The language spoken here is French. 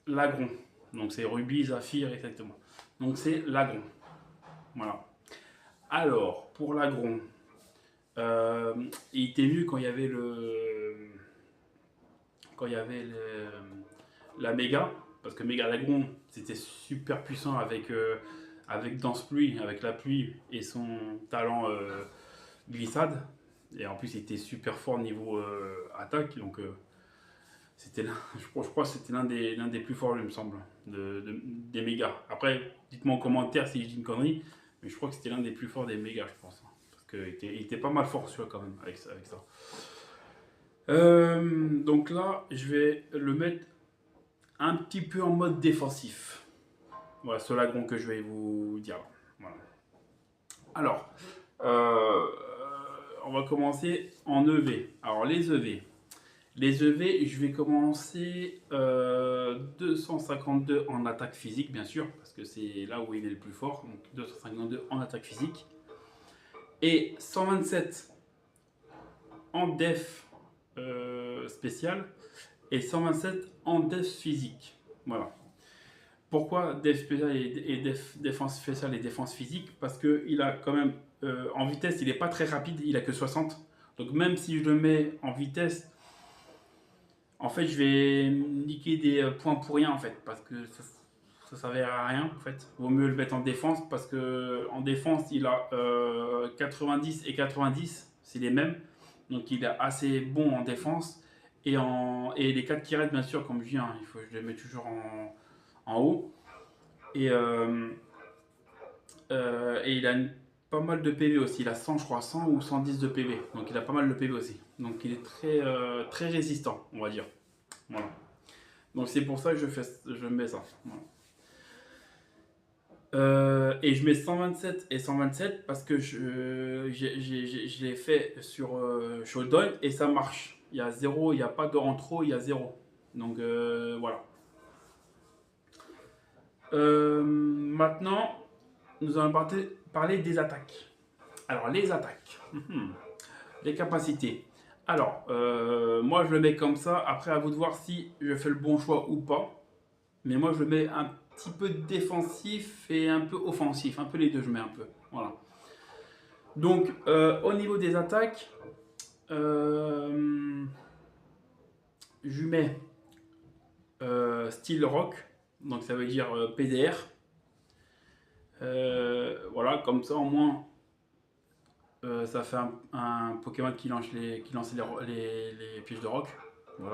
l'agron. Donc c'est rubis, saphir, exactement. Donc c'est l'agron. Voilà. Alors, pour l'agron, euh, il était mieux quand il y avait la méga, parce que méga l'agron, c'était super puissant avec Danse Pluie, avec la pluie et son talent glissade. Et en plus, il était super fort niveau attaque, donc c'était je crois que c'était l'un des plus forts, il me semble, des mégas. Après, dites-moi en commentaire si je dis une connerie, mais je crois que c'était l'un des plus forts des mégas, je pense, hein. Parce qu'il était pas mal fort celui-là quand même avec ça. Donc là, je vais le mettre un petit peu en mode défensif. Voilà, c'est l'agron que je vais vous dire. Voilà. Alors, euh, on va commencer en EV. Alors, les EV. Les EV, je vais commencer 252 en attaque physique, bien sûr, parce que c'est là où il est le plus fort. Donc 252 en attaque physique. Et 127 en def spécial. Et 127 en def physique. Voilà. Pourquoi def spécial et défense spéciale et défense physique? Parce qu'il a quand même, en vitesse, il n'est pas très rapide, il a que 60. Donc même si je le mets en vitesse, en fait, je vais niquer des points pour rien, en fait, parce que ça s'avère à rien, en fait. Vaut mieux le mettre en défense, parce que en défense, il a 90 et 90, c'est les mêmes. Donc il est assez bon en défense. Et les 4 qui restent, bien sûr, comme je dis, hein, il faut que je les mette toujours en haut. Et, et il a pas mal de PV aussi. Il a 100, je crois, 100 ou 110 de PV. Donc il a pas mal de PV aussi. Donc il est très résistant, on va dire. Voilà. Donc c'est pour ça que je mets ça. Voilà. Et je mets 127 et 127 parce que je l'ai fait sur Showdown et ça marche. Il y a zéro, il n'y a pas de en trop, il y a zéro. Donc voilà. Maintenant, nous allons parler des attaques. Alors, les attaques, les capacités. Alors, moi je le mets comme ça. Après, à vous de voir si je fais le bon choix ou pas. Mais moi je le mets un petit peu défensif et un peu offensif. Un peu les deux, je mets un peu. Voilà. Donc, au niveau des attaques, je lui mets style rock. Donc, ça veut dire PDR. Voilà, comme ça au moins ça fait un Pokémon qui lance les pièges de rock.